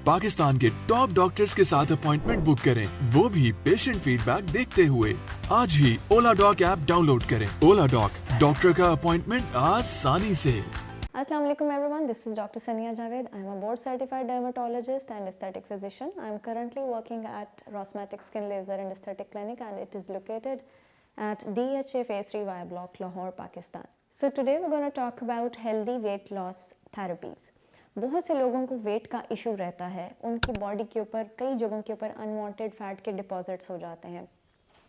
पाकिस्तान के top doctors के साथ अपॉइंटमेंट बुक करें, वो भी पेशेंट फीडबैक देखते हुए। आज ही ओला डॉक ऐप डाउनलोड करें। ओला डॉक, डॉक्टर का अपॉइंटमेंट आसानी से। Assalamu alaikum everyone, this is Dr. Sania Javed. I am a board certified dermatologist and aesthetic physician. I am currently working at Rosmatic Skin Laser and Aesthetic Clinic, and it is located at DHA Phase 3 Via Block, Lahore, Pakistan. So today we're going to talk about healthy weight loss therapies. बहुत से लोगों को wait का issue रहता है, उनकी body के ऊपर कई जगहों के ऊपर अनवांटेड फैट के डिपॉजिट्स हो जाते हैं।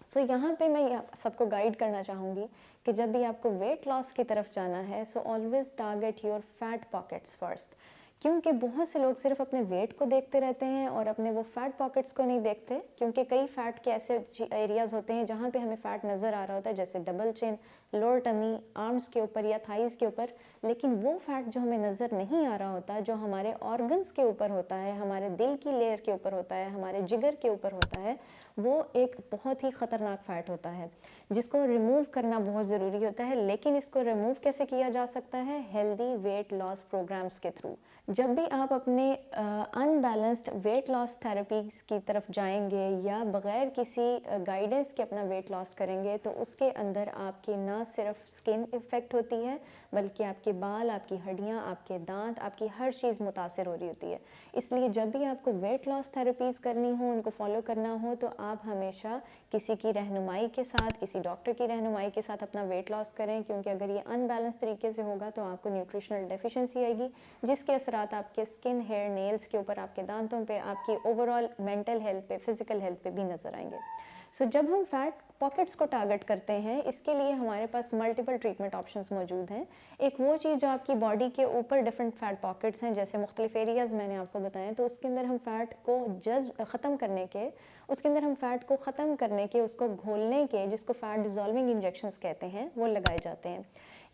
सो यहाँ पे मैं सबको गाइड करना चाहूँगी कि जब भी आपको वेट लॉस की तरफ जाना है, so always target your fat pockets first, क्योंकि बहुत से लोग सिर्फ अपने वेट को देखते रहते हैं और अपने वो फैट पॉकेट्स को नहीं देखते, क्योंकि कई फैट के ऐसे एरियाज़ होते हैं जहाँ पे हमें फ़ैट नज़र आ रहा होता है, जैसे double chin, lower tummy, arms के ऊपर या थाइज़ के ऊपर, लेकिन वो फैट जो हमें नज़र नहीं आ रहा होता, जो हमारे ऑर्गन्स के ऊपर होता है, हमारे दिल की लेयर के ऊपर होता है, हमारे जिगर के ऊपर होता है, वो एक बहुत ही ख़तरनाक फ़ैट होता है जिसको रिमूव करना बहुत ज़रूरी होता है। लेकिन इसको रिमूव कैसे किया जा सकता है? हेल्दी वेट लॉस प्रोग्राम्स के थ्रू। जब भी आप अपने अनबैलेंस्ड वेट लॉस थेरेपीज़ की तरफ जाएंगे या बग़ैर किसी गाइडेंस के अपना वेट लॉस करेंगे, तो उसके अंदर आपकी ना सिर्फ स्किन इफ़ेक्ट होती है, बल्कि आपके बाल, आपकी हड्डियाँ, आपके दांत, आपकी हर चीज़ मुतासिर हो रही होती है। इसलिए जब भी आपको वेट लॉस थेरेपीज़ करनी हो, उनको फॉलो करना हो, तो आप हमेशा किसी की रहनुमाई के साथ, किसी डॉक्टर की रहनुमाई के साथ अपना वेट लॉस करें, क्योंकि अगर ये अनबैलेंस तरीके से होगा तो आपको न्यूट्रिशनल डेफिशिएंसी आएगी, जिसके असरात आपके स्किन, हेयर, नेल्स के ऊपर, आपके दांतों पे, आपकी ओवरऑल मेंटल हेल्थ पे, फिजिकल हेल्थ पे भी नज़र आएंगे। सो जब हम फैट पॉकेट्स को टारगेट करते हैं, इसके लिए हमारे पास मल्टीपल ट्रीटमेंट ऑप्शंस मौजूद हैं। एक वो चीज़ जो आपकी बॉडी के ऊपर डिफरेंट फैट पॉकेट्स हैं, जैसे मुख्तलिफ एरियाज़ मैंने आपको बताएं, तो उसके अंदर हम फ़ैट को ख़त्म करने के, उसको घोलने के, जिसको फ़ैट डिज़ोल्विंग इंजेक्शंस कहते हैं, वो लगाए जाते हैं।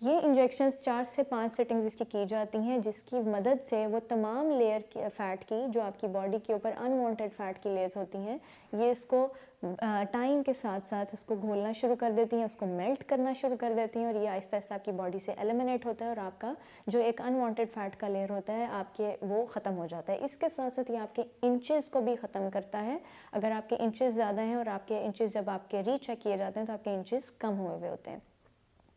ये इंजेक्शंस 4 से 5 सेटिंग्स इसकी की जाती हैं, जिसकी मदद से वो तमाम लेयर की फ़ैट की, जो आपकी बॉडी के ऊपर अनवांटेड फ़ैट की लेयर्स होती हैं, ये इसको टाइम के साथ साथ उसको घोलना शुरू कर देती हैं, उसको मेल्ट करना शुरू कर देती हैं, और ये आहिस्ता आहिस्ता आपकी बॉडी से एलिमिनेट होता है और आपका जो एक अनवांटेड फ़ैट का लेयर होता है आपके, वो ख़त्म हो जाता है। इसके साथ साथ ये आपके इंचेस को भी ख़त्म करता है। अगर आपके इंचेस ज़्यादा हैं और आपके इंचेस जब आपके रीचेक किए जाते हैं तो आपके इंचेस कम हुए हुए होते हैं।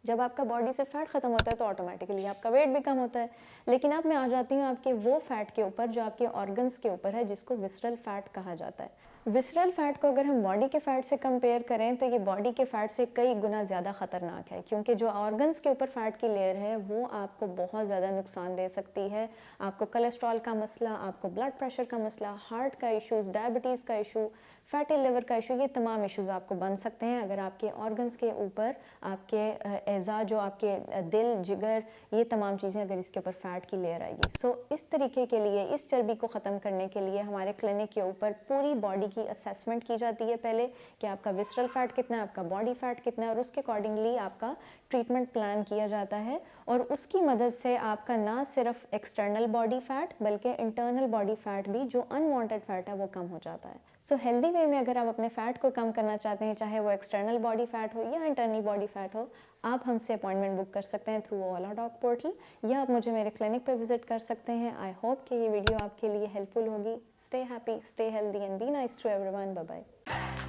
जब आपका बॉडी से फ़ैट ख़त्म होता है तो ऑटोमेटिकली आपका वेट भी कम होता है। लेकिन अब मैं आ जाती हूँ आपके वो फ़ैट के ऊपर जो आपके ऑर्गन्स के ऊपर है, जिसको विसरल फ़ैट कहा जाता है। विसरल फ़ैट को अगर हम बॉडी के फ़ैट से कंपेयर करें तो ये बॉडी के फ़ैट से कई गुना ज़्यादा ख़तरनाक है, क्योंकि जो ऑर्गन्स के ऊपर फ़ैट की लेयर है वो आपको बहुत ज़्यादा नुकसान दे सकती है। आपको कोलेस्ट्रॉल का मसला, आपको ब्लड प्रेशर का मसला, हार्ट का इशूज़, डायबिटीज़ का इशू, फैटी लिवर का इशू, ये तमाम इशूज़ आपको बन सकते हैं अगर आपके ऑर्गन्स के ऊपर आपके एज़ा, जो आपके दिल, जिगर, ये तमाम चीज़ें अगर इसके ऊपर फ़ैट की लेयर आएगी। सो इस तरीके के लिए, इस चर्बी को ख़त्म करने के लिए हमारे क्लिनिक के ऊपर पूरी बॉडी की असेसमेंट की जाती है पहले, कि आपका विसरल फ़ैट कितना है, आपका बॉडी फ़ैट कितना है, और उसके अकॉर्डिंगली आपका ट्रीटमेंट प्लान किया जाता है। और उसकी मदद से आपका ना सिर्फ एक्सटर्नल बॉडी फ़ैट बल्कि इंटरनल बॉडी फ़ैट भी, जो अनवांटेड फ़ैट है, वो कम हो जाता है। सो हेल्दी वे में अगर आप अपने फ़ैट को कम करना चाहते हैं, चाहे वो एक्सटर्नल बॉडी फ़ैट हो या इंटरनल बॉडी फ़ैट हो, आप हमसे अपॉइंटमेंट बुक कर सकते हैं थ्रू ओला डॉक पोर्टल, या आप मुझे मेरे क्लिनिक पे विजिट कर सकते हैं। आई होप कि ये वीडियो आपके लिए हेल्पफुल होगी। Stay happy, stay healthy and be nice to everyone. Bye bye.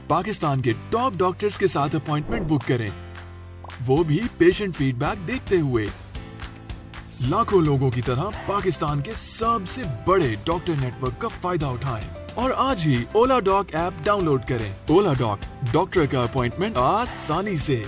Pakistan के टॉप डॉक्टर्स के साथ अपॉइंटमेंट बुक करें, वो भी पेशेंट फीडबैक देखते हुए। लाखों लोगों की तरह पाकिस्तान के सबसे बड़े डॉक्टर नेटवर्क का फायदा उठाएं और आज ही ओला डॉक ऐप डाउनलोड करें। ओला डॉक, डॉक्टर का अपॉइंटमेंट आसानी से।